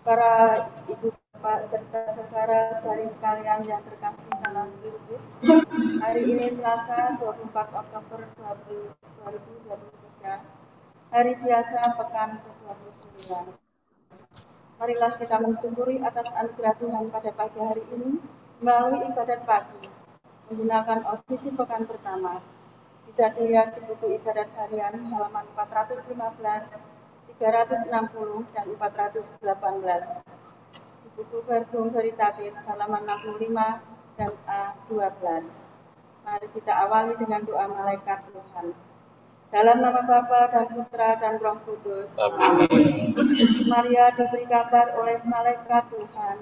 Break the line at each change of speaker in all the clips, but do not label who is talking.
para ibu bapak serta saudara-saudari sekalian yang terkasih dalam Kristus, hari ini Selasa 24 Oktober 2023, hari biasa pekan ke-29. Marilah kita mensyukuri atas anugerah Tuhan pada pagi hari ini melalui ibadat pagi menggunakan audisi pekan pertama. Bisa dilihat di buku ibadat harian halaman 415, 360, dan 418. Di buku Verbum Veritatis halaman 65 dan A12. Mari kita awali dengan doa malaikat Tuhan. Dalam nama Bapa dan Putra dan Roh Kudus. Amin. Maria diberi kabar oleh malaikat Tuhan.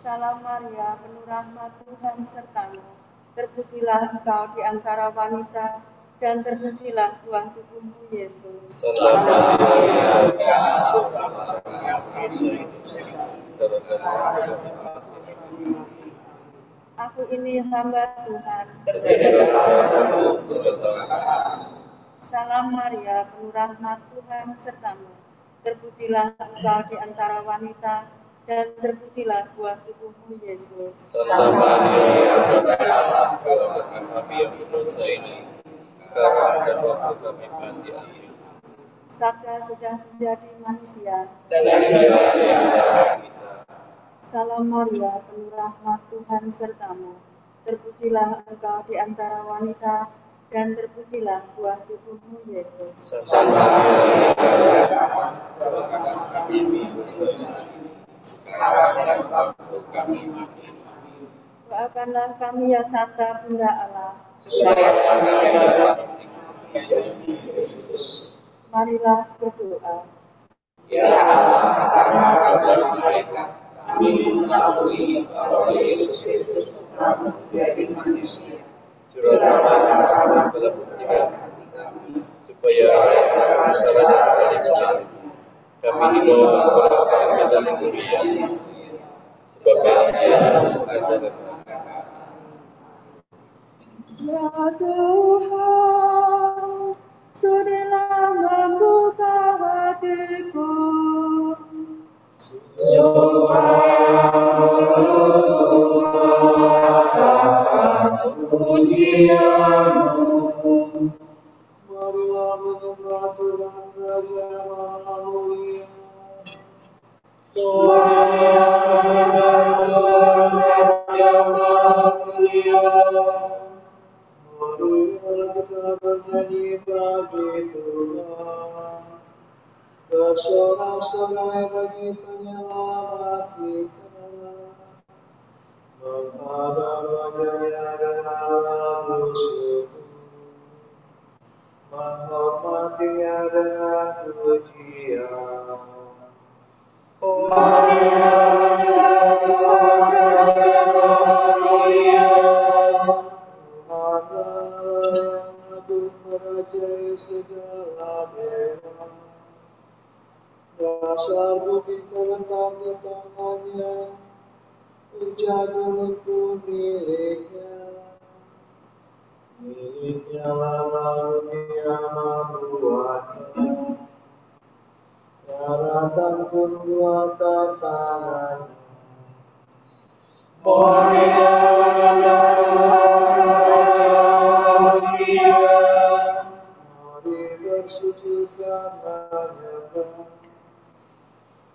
Salam Maria, penuh rahmat Tuhan sertamu. Terpujilah engkau di antara wanita, dan terpujilah buah tubuhmu Yesus.
Salam Maria,
aku ini hamba Tuhan. Salam Maria, penuh rahmat Tuhan sertamu. Terpujilah engkau di antara wanita, dan terpujilah buah tubuhmu Yesus.
Salam Maria, kami yang berdosa ini, sekarang dan waktu kami mati. Amin.
Sabda sudah menjadi manusia. Salam Maria, penuh rahmat Tuhan sertamu. Terpujilah engkau di antara wanita, dan terpujilah buah tubuhmu Yesus.
Salam Maria, kami yang berdosa ini, sekarang dan waktu kami mati.
Doakanlah kami ya Santa Bunda Allah.
Supaya kami dapat menikmati Yesus.
Marilah berdoa.
Ya Allah, karena kabar mereka, kami mengetahui bahwa Yesus Kristus telah menjadi manusia. Curahlah rahmat dalam hati kami, supaya sesaat kami dibawa ke dalam kemuliaan. Sebab Dia ada dan
Ya Tuhan, sudilah membuka hatiku,
supaya mulutku mengatakan pujian-Mu.
Marilah menyembah Tuhan Raja Maha Mulia.
Marilah menyembah Tuhan Raja Maha Mulia.
Marilah kita bernyanyi bagi Tuhan, bersorak-sorai bagi penyelamat kita, menghadap wajahnya dengan lagu syukur, menghormatinya dengan pujian.
Marilah menyembah Tuhan Raja Maha Mulia.
Yang agung merajai segala dewa, dasar bumi terletak di tangannya, penjagung pun miliknya. Miliknya lah laut Dia membuatnya, daratan pun buatan tangannya.
Marilah menyembah Tuhan Raja Maha Mulia.
Mari bersujud dan menyembah,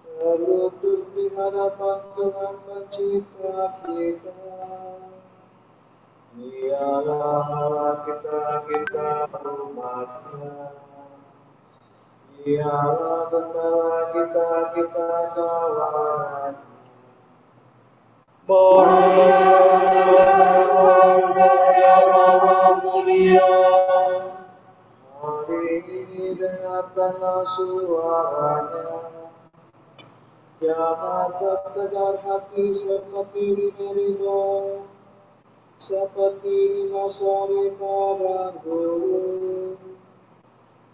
berlutut di hadapan Tuhan Pencipta kita. Dialah Allah kita umat-Nya. Dialah Gembala kita kawanan.
Marilah menyembah Tuhan Raja Maha Mulia.
Hari ini dengarkanlah suaranya. Jangan bertegar hati seperti di Meriba, seperti di Masari padang gurun.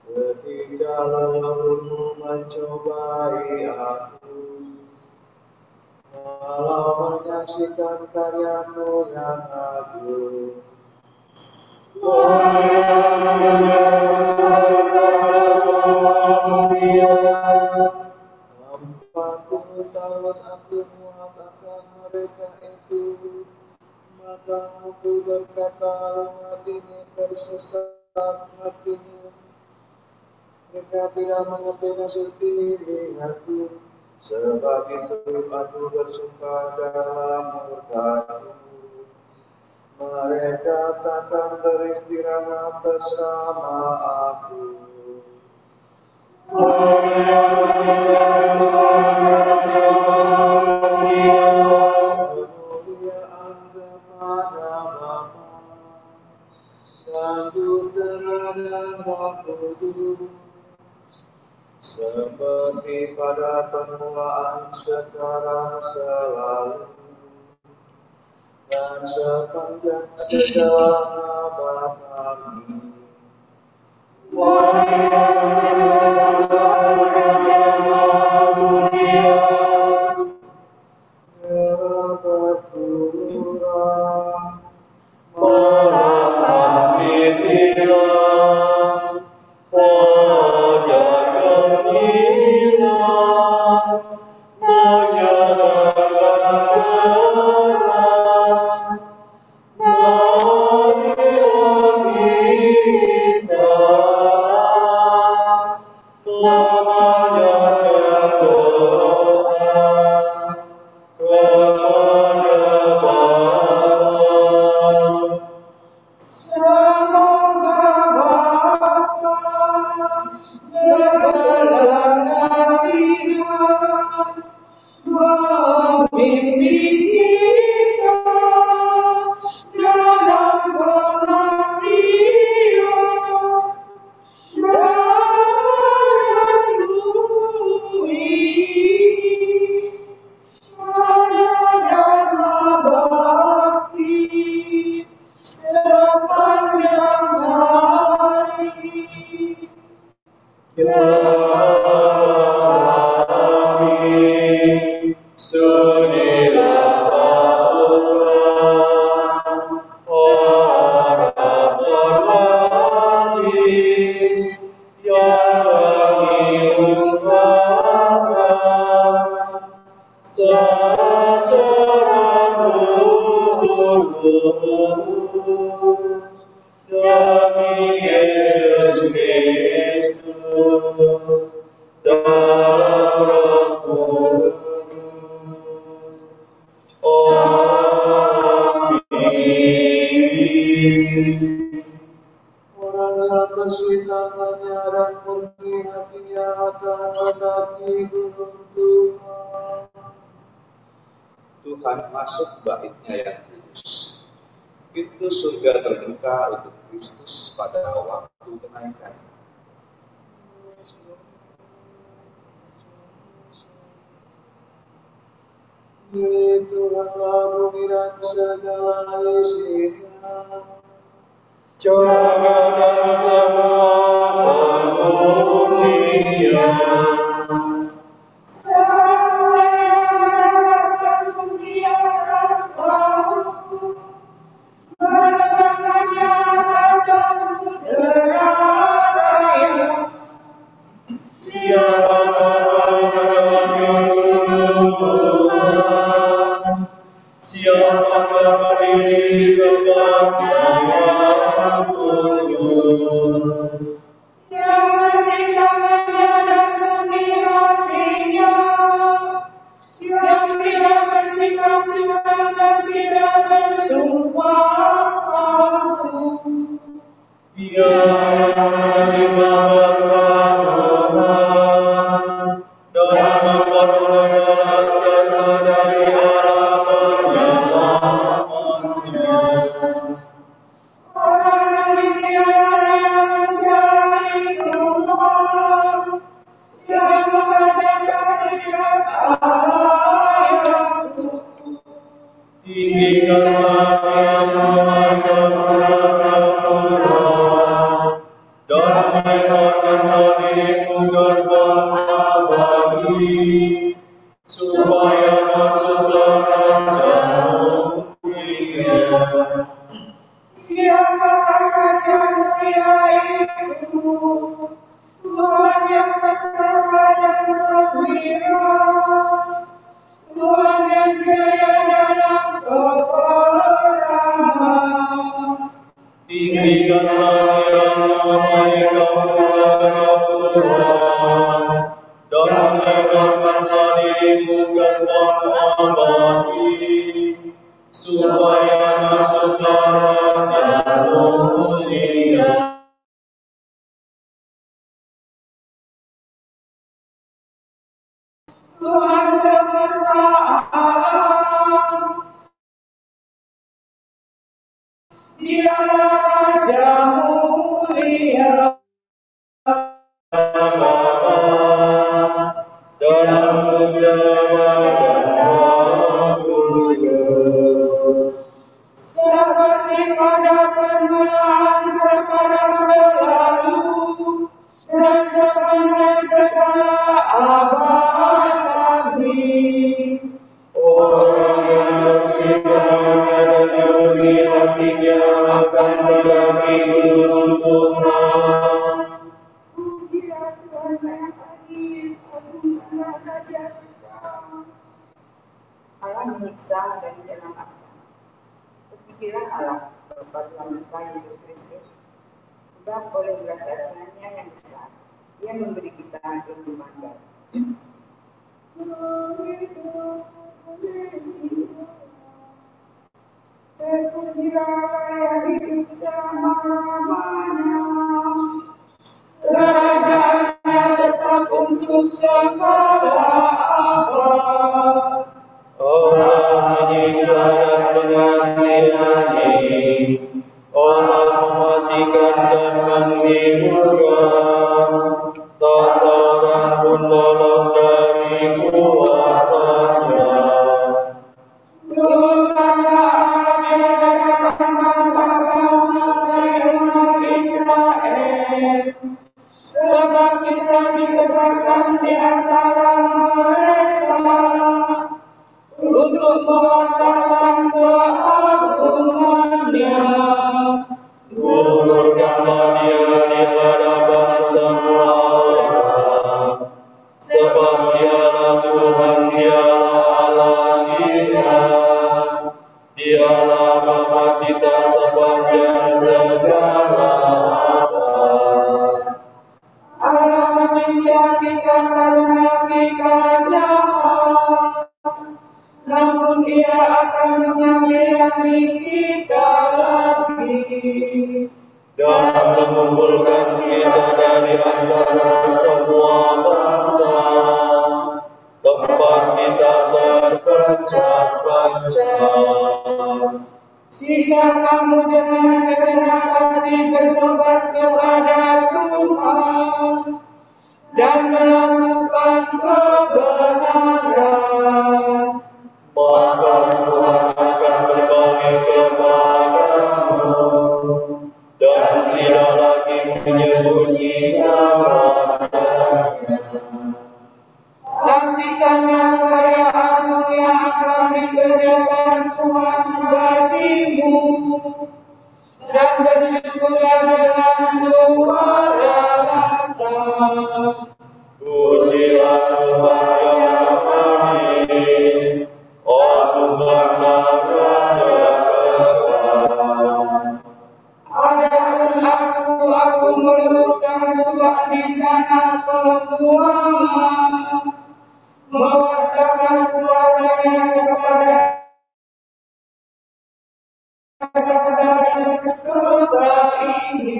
Ketika leluhurmu mencobai aku, malah menyaksikan karya-Mu yang agung.
Marilah menyembah Tuhan Raja Maha Mulia.
hatinya tersesat hatinya. Mereka tidak mengerti maksud pilihanku, sebab itu aku bersuka dalam murkaku. Mereka takkan beristirahat bersama aku. Kemuliaan kepada Bapa dan Putra dan Roh Kudus, seperti pada permulaan, sekarang, selalu, dan sepanjang segala abad. Amin. Berkurang, memahami hilang, fajar gemilang, menyebarkan terang, marilah kita memanjatkan doa kepada Bapa. Semoga Bapa berbelas kasihan memimpin kita dalam pengabdian dan merestui pada dharma bakti sepanjang hari. Amin. Sunilah Tuhan, para pelangi yang mengirungkan secara tulus demi Yesus Kristus dalam Roh Kudus. Amin. Orang yang bersuitan dan murni hatinya akan mendaki gunung Tuhan. Tuhan masuk baitnya yang kudus. Pintu surga terbuka untuk Kristus pada waktu kenaikan. Milik Tuhanlah bumi dan segala isinya. Jangan dan semua penghuninya. Siapa yang merasakan bumi atas bau, menegakkannya atas samudera raya. Siapa yang gunung Tuhan, siapa yang berdiri di tempatnya yang kudus, yang bersihkannya dan murni hatinya, yang tidak bersikap curang dan tidak bersumpah palsu. Dia yang dimaafkan Tuhan dan memperoleh balas jasa dari arah penyelamatnya. Orang demikian yang mencari Tuhan, yang mengadakan dekat Allah yang tuh. Tinggikanlah yang memandang murah, dan lebarkanlah dirimu gerbang abadi, supaya masuklah kerajaan mulia. Siapakah kerajaan mulia itu? Tuhan yang perkasa dan gembira, Tuhan yang jaya dalam peperangan.
Bimbingkanlah yang mereka kepada Tuhan, dan mendekatkanlah dirimu ke Tuhan abadi, supaya masuklah kerajaan mulia. Tuhan semesta alam, Dialah Raja mulia, dan kudus, seperti pada permulaan, sekarang, selalu, dan sepanjang segala abad. Amin. Orang yang bersihkannya dan murni hatinya akan mendaki gunung Tuhan.
Pujilah Tuhan yang adil, agunglah Raja kita. Allah menyiksa dari dalam api. Berpikirlah Allah kepada Tuhan kita Yesus Kristus, sebab oleh belas kasihan-Nya yang besar, Dia memberi kita kehidupan baru. Terpujilah yang hidup selama-lamanya.
Kerajaannya tetap untuk segala abad. Allah menyiksa dan mengasihani, Allah mematikan dan menghiburkan, tak seorang pun lolos dari kuasa-Nya. Bukanlah adil dengan bangsa-bangsa dari umat Israel, sebab kita disebarkan di antara mereka untuk mewakilkan keagungan-Nya. Gugurkanlah Dia di hadapan semua orang, sebab Dialah Tuhan, Dialah Allah kita, Dialah Bapa kita sepanjang segala abad. Allah menyiksa kita karena kita jahat, namun Dia akan mengasihani kita lagi, dan mengumpulkan kita dari antara semua bangsa, tempat kita terpencah-pencah. Jika kamu dengan segenap hati bertobat kepada Tuhan dan melakukan kebenaran, maka Tuhan akan berbagi kepadamu dan tidak lagi menyembunyikan wajah-Nya. Saksikanlah karya-Mu yang akan dikerjakan Tuhan bagimu, dan bersyukurlah dengan suara lantang. Pujilah Tuhan yang adil, oh Tuhanlah Raja kekal. Adapun aku meluluhkan Tuhan di tanah pembuangan, mewartakan kuasa-Nya kepada dosa ini.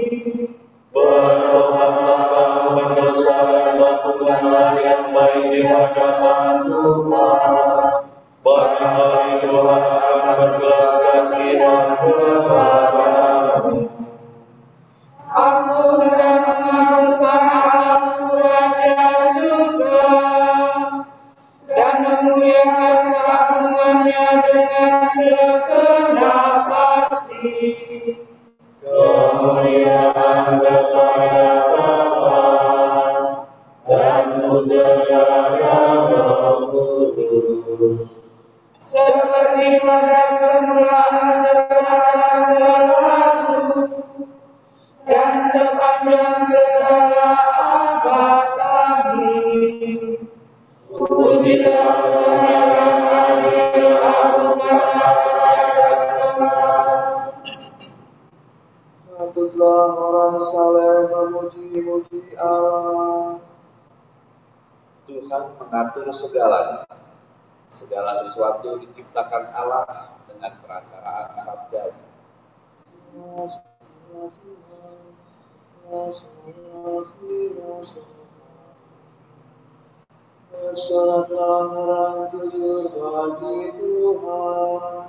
Bertobatlah kamu berdosa dan lakukanlah yang baik di hadapan Tuhan. Barangkali Tuhan akan berbelas kasihan kepadamu. Aku hendak mengagungkan Allah Raja surga dan memuliakan keagungan-Nya dengan segenap hati. Kemuliaan kepada Bapa dan Putra dan Roh Kudus, seperti pada permulaan, sekarang, selalu, dan sepanjang segala abad. Amin. Pujilah Tuhan yang adil, agunglah Raja kekal.
Sujudlah orang saleh memuji-muji Allah. Tuhan mengatur segalanya. Segala sesuatu diciptakan Allah dengan perantaraan sabdanya. Bersolatlah orang jujur bagi Tuhan.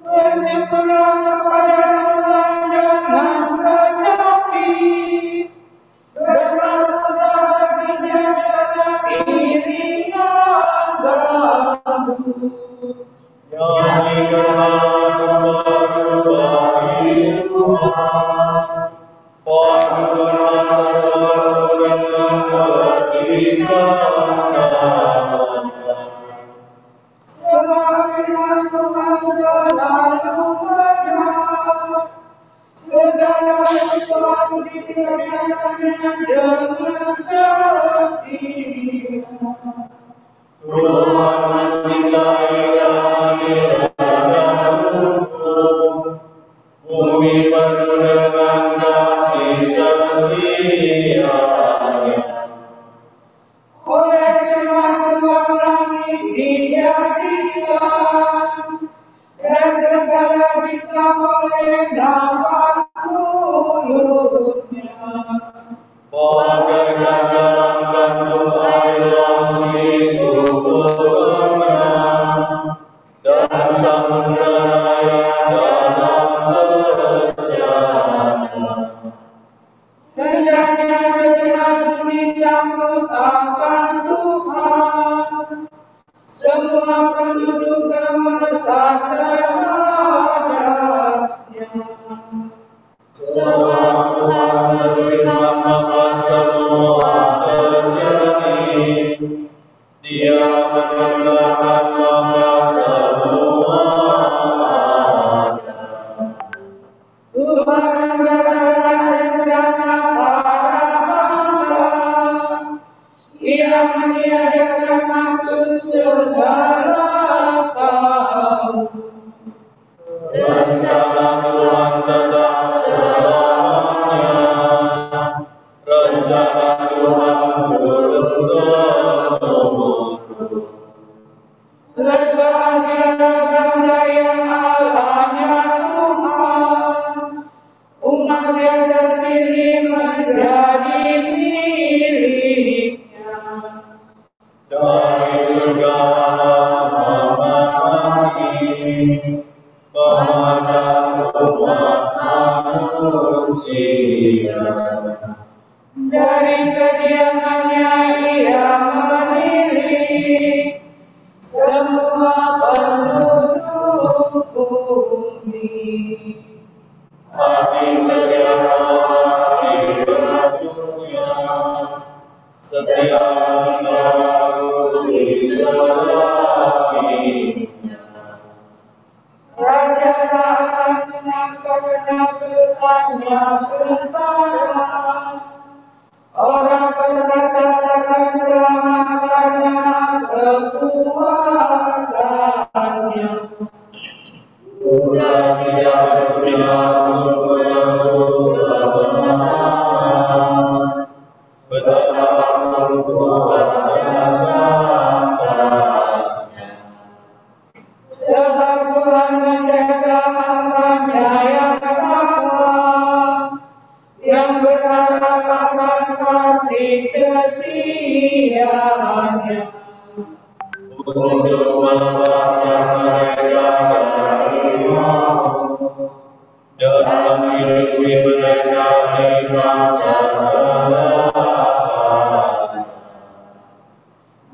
Bersyukurlah kepada Tuhan dengan kecapi, bermasuklah baginya dengan iringan bagus. Nyanyikanlah bagi Tuhan, panggunglah sesuatu dengan ketinggalan. Sebab firman Tuhan selalu benar, segala sesuatu dikerjakannya dengan setia. Tuhan mencintai langit dan hukum, bumi penuh dengan kasih setia-Nya. Oleh firman Tuhan langit dijadikan, dan segala bintang oleh nafas mulutnya. Bagaikan dalam kandung air laut itu berenang, dan samudera yang dalam berjalan. Hendaknya segenap bumi takut akan Tuhan, semua penduduk gemetar terhadapnya. Sebab Tuhan berfirman maka semua terjadi, Dia menegakkan maka semua ada. Tuhan menegakkan rencana para bangsa, Ia meniadakan maksud segala kaum. Rencana Tuhan tetap selamanya, rencana Tuhan berumur-umur. Berbahagialah bangsa yang Allahnya Tuhan, umat yang terpilih menjadi miliknya. Dari segala memahami memandang umat manusia. Dari kediamannya Ia menilik semua penduduk bumi. Hati setiap orang dibatunya, setiap tinggal di selaminya. Raja tak akan menang karena besarnya tentara, orang perkasa takkan selamat karena kekuatannya. Kuda tidak berpihak untuk merebut kebenaran, betapa Tuhan datang atasnya. Sebab Tuhan menjaga hamba-Nya yang takwa, yang berharap akan kasih setia-Nya, untuk melepaskan mereka dari maut dan menghidupi mereka di masa gelap.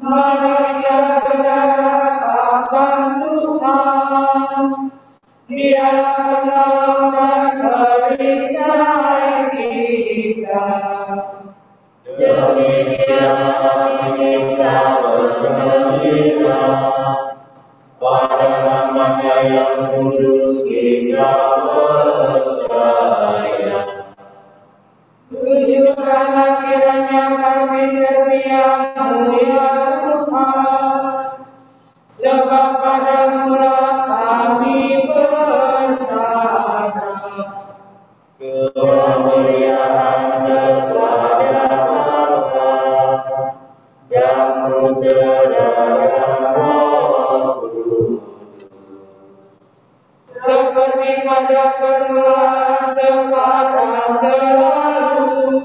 Mari kita berharap akan Tuhan, Dialah penolong dan perisai kita. Demi Dia hati kita bergembira, pada nama-Nya yang kudus kita percaya. Tunjukkanlah kiranya kasih setia-Mu ya Tuhan,
Sebab pada mula kami berharap kemuliaan kepada Bapa yang Putera dan Roh Kudus, seperti pada permulaan, sekarang, selalu,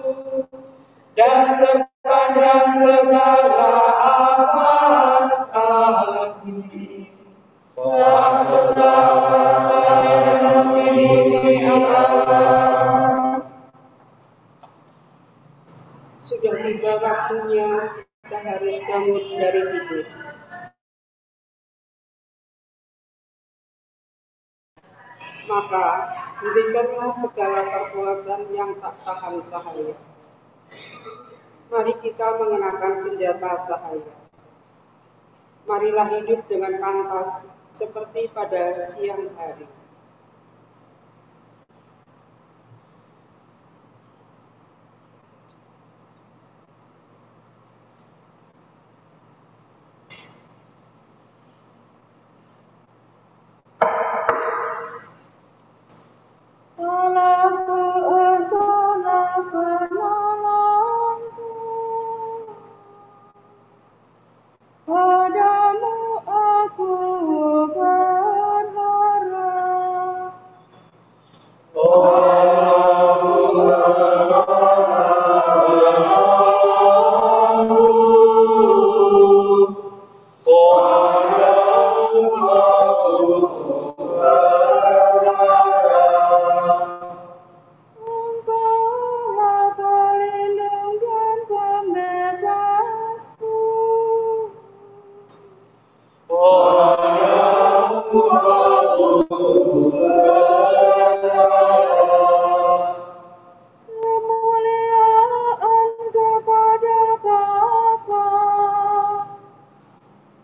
dan sepanjang segala abad. Amin.
Sudah tiba waktunya kita harus bangun dari tidur. Maka hentikanlah segala perbuatan yang tak tahan cahaya. Mari kita mengenakan senjata cahaya. Marilah hidup dengan pantas seperti pada siang hari.
Padamu aku berharap. Engkaulah pelindung dan pembebasku. Kemuliaan kepada Bapa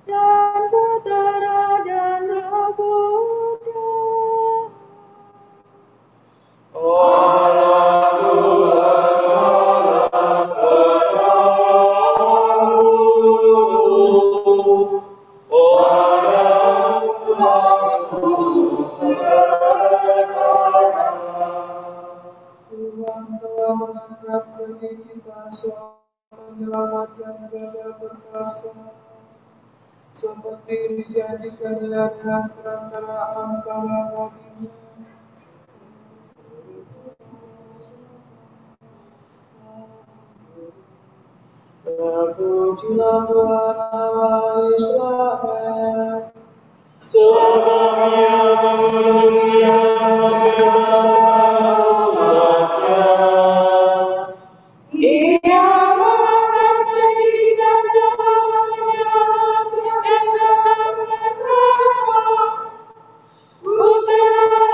dan Putera dan Roh Kudus.
Tuhan telah mengangkat bagi kita seorang penyelamat yang gagah perkasa, seperti dijanjikannya dengan perantaraan para nabi-Nya. Terpujilah Tuhan Allah Israel, sebab Ia mengunjungi dan membebaskan umatnya.
Ia mengangkat bagi kita seorang penyelamat yang gagah perkasa, Putera dan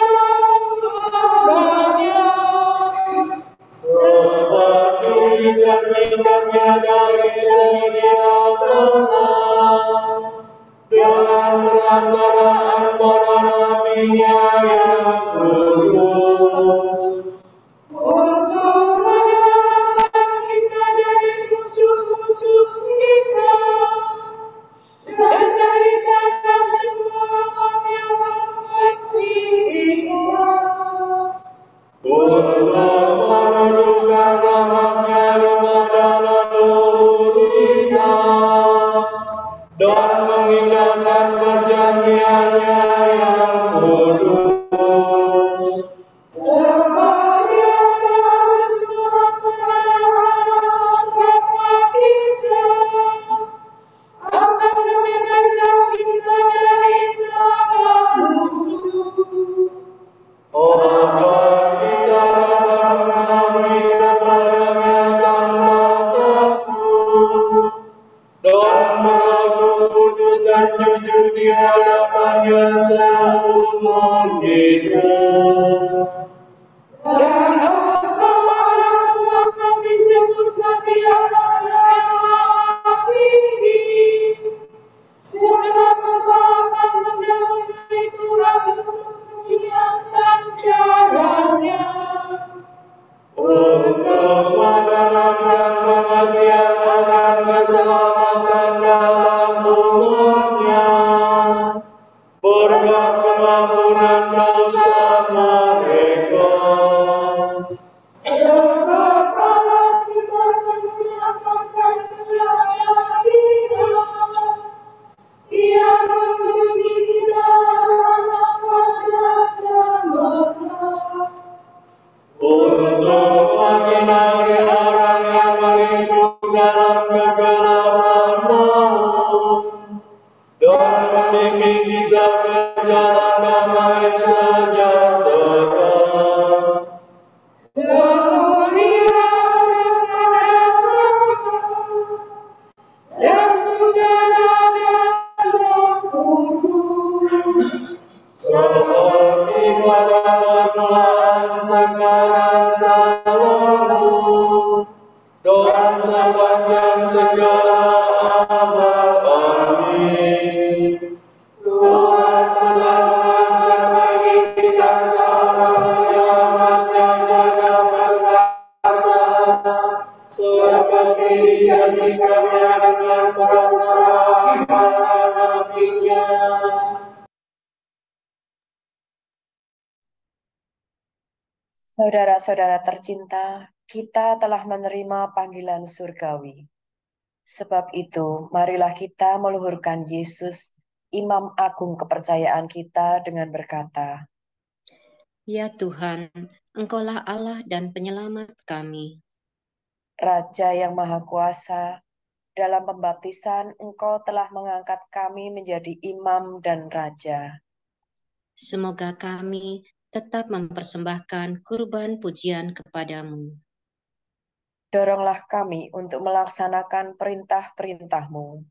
hamba-Nya.
Seperti dijanjikannya dari sedia kala, dengan perantaraan para nabi-Nya yang kudus,
Untuk menyelamatkan kita dari musuh-musuh kita dan dari tangan semua orang yang membenci kita.
untuk menundukkan rahmat-Nya kepada leluhur kita dan mengindahkan perjanjian-Nya yang kudus.
Sebab Ia telah sesuai pengharapan Bapa kita akan membebaskan kita dari tangan musuh.
Agar kita dapat mengabdi kepada-Nya tanpa takut dan berlaku kudus dan jujur di hadapan-Nya seumur hidup.
Dan engkau anakku akan disebut Nabi Allah yang Maha Tinggi, sebab engkau akan mendahului Tuhan untuk menyiapkan jalannya.
Untuk menanamkan pengertian akan keselamatan dalam umatnya. dan membimbing kita ke jalan damai sejahtera.
Dan
seperti pada permulaan, sekarang, selalu, dan sepanjang segala abad. Amin. Tuhan telah mengangkat bagi kita seorang penyelamat yang dengan perkasa, seperti dijanjikannya dengan perkataan para nabi-Nya.
Saudara-saudara tercinta, kita telah menerima panggilan surgawi. Sebab itu, marilah kita meluhurkan Yesus, Imam Agung kepercayaan kita dengan berkata,
Ya Tuhan, Engkaulah Allah dan penyelamat kami.
Raja yang Maha Kuasa, dalam pembaptisan Engkau telah mengangkat kami menjadi imam dan raja.
Semoga kami tetap mempersembahkan kurban pujian kepadamu.
Doronglah kami untuk melaksanakan perintah-perintah-Mu,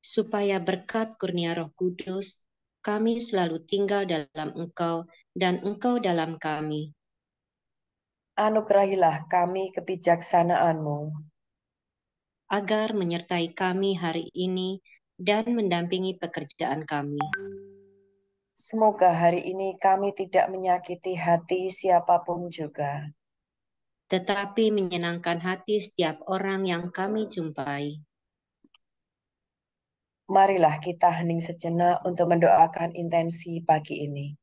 supaya berkat kurnia Roh Kudus, kami selalu tinggal dalam Engkau dan Engkau dalam kami.
Anugerahilah kami kebijaksanaan-Mu,
agar menyertai kami hari ini dan mendampingi pekerjaan kami.
Semoga hari ini kami tidak menyakiti hati siapapun juga,
tetapi menyenangkan hati setiap orang yang kami jumpai.
Marilah kita hening sejenak untuk mendoakan intensi pagi ini.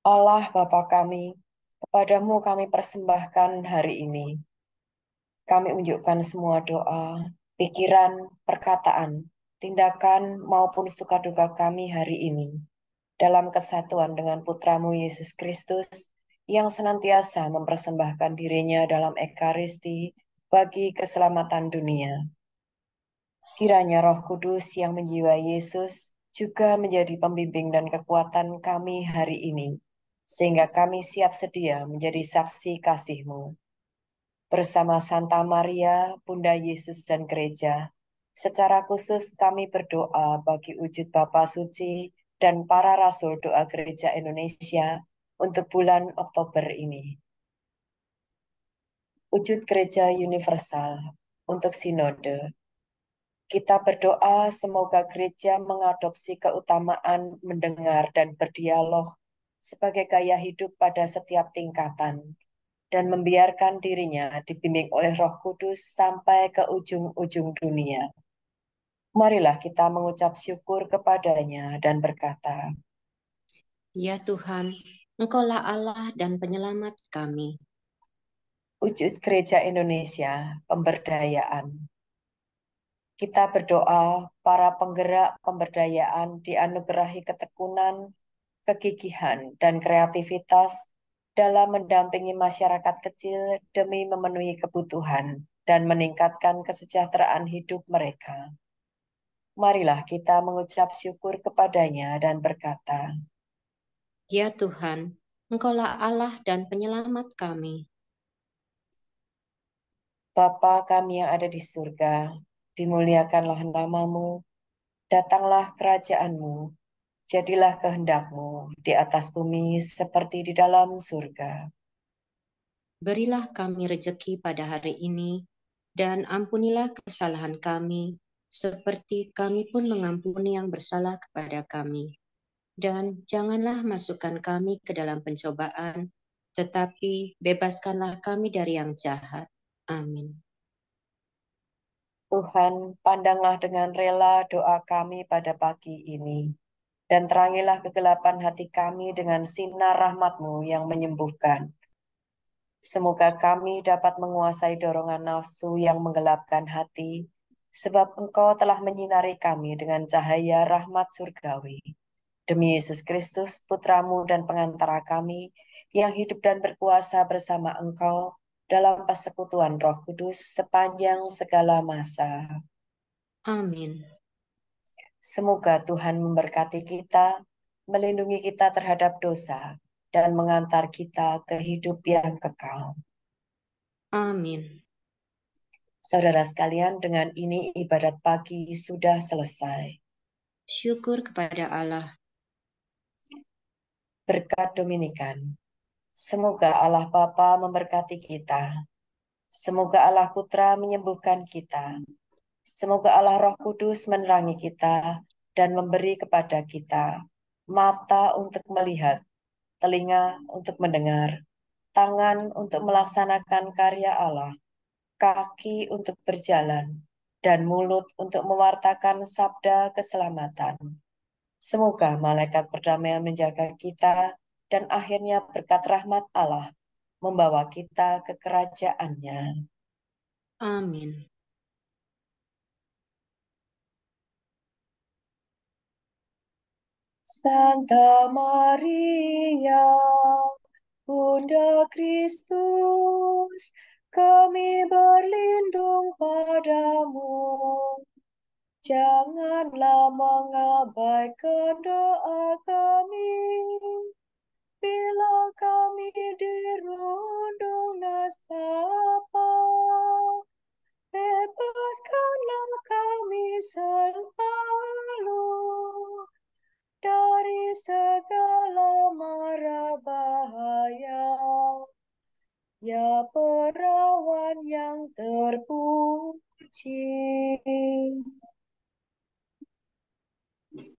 Allah Bapa kami, kepadamu kami persembahkan hari ini. Kami unjukkan semua doa, pikiran, perkataan, tindakan maupun suka duka kami hari ini dalam kesatuan dengan Putramu Yesus Kristus yang senantiasa mempersembahkan dirinya dalam Ekaristi bagi keselamatan dunia. Kiranya Roh Kudus yang menjiwai Yesus juga menjadi pembimbing dan kekuatan kami hari ini, sehingga kami siap sedia menjadi saksi kasih-Mu. Bersama Santa Maria, Bunda Yesus dan Gereja, secara khusus kami berdoa bagi wujud Bapa Suci dan para Rasul Doa Gereja Indonesia untuk bulan Oktober ini. wujud gereja universal untuk sinode. Kita berdoa semoga gereja mengadopsi keutamaan mendengar dan berdialog sebagai gaya hidup pada setiap tingkatan dan membiarkan dirinya dibimbing oleh Roh Kudus sampai ke ujung-ujung dunia. Marilah kita mengucap syukur kepadanya dan berkata,
Ya Tuhan, Engkaulah Allah dan penyelamat kami.
wujud gereja Indonesia, pemberdayaan. Kita berdoa para penggerak pemberdayaan dianugerahi ketekunan, kegigihan, dan kreativitas dalam mendampingi masyarakat kecil demi memenuhi kebutuhan dan meningkatkan kesejahteraan hidup mereka. Marilah kita mengucap syukur kepadanya dan berkata,
Ya Tuhan, Engkaulah Allah dan penyelamat kami.
Bapa kami yang ada di surga, dimuliakanlah namamu, datanglah kerajaanmu, jadilah kehendakmu di atas bumi seperti di dalam surga.
Berilah kami rejeki pada hari ini, dan ampunilah kesalahan kami, seperti kami pun mengampuni yang bersalah kepada kami. Dan janganlah masukkan kami ke dalam pencobaan, tetapi bebaskanlah kami dari yang jahat. Amin.
Tuhan, pandanglah dengan rela doa kami pada pagi ini, dan terangilah kegelapan hati kami dengan sinar rahmat-Mu yang menyembuhkan. Semoga kami dapat menguasai dorongan nafsu yang menggelapkan hati, sebab Engkau telah menyinari kami dengan cahaya rahmat surgawi. Demi Yesus Kristus, Putra-Mu dan pengantara kami, yang hidup dan berkuasa bersama Engkau dalam persekutuan Roh Kudus sepanjang segala masa.
Amin.
Semoga Tuhan memberkati kita, melindungi kita terhadap dosa, dan mengantar kita ke hidup yang kekal.
Amin.
Saudara sekalian, dengan ini ibadat pagi sudah selesai.
Syukur kepada Allah.
Berkat Dominikan. Semoga Allah Bapa memberkati kita. Semoga Allah Putra menyembuhkan kita. Semoga Allah Roh Kudus menerangi kita dan memberi kepada kita mata untuk melihat, telinga untuk mendengar, tangan untuk melaksanakan karya Allah, kaki untuk berjalan, dan mulut untuk mewartakan sabda keselamatan. Semoga malaikat perdamaian menjaga kita dan akhirnya berkat rahmat Allah membawa kita ke kerajaan-Nya.
Amin.
Santa Maria, Bunda Kristus, kami berlindung padamu. Janganlah mengabaikan doa kami bila kami dirundung nestapa. Bebaskanlah kami selalu dari segala mara bahaya. Ya perawan yang terpuji.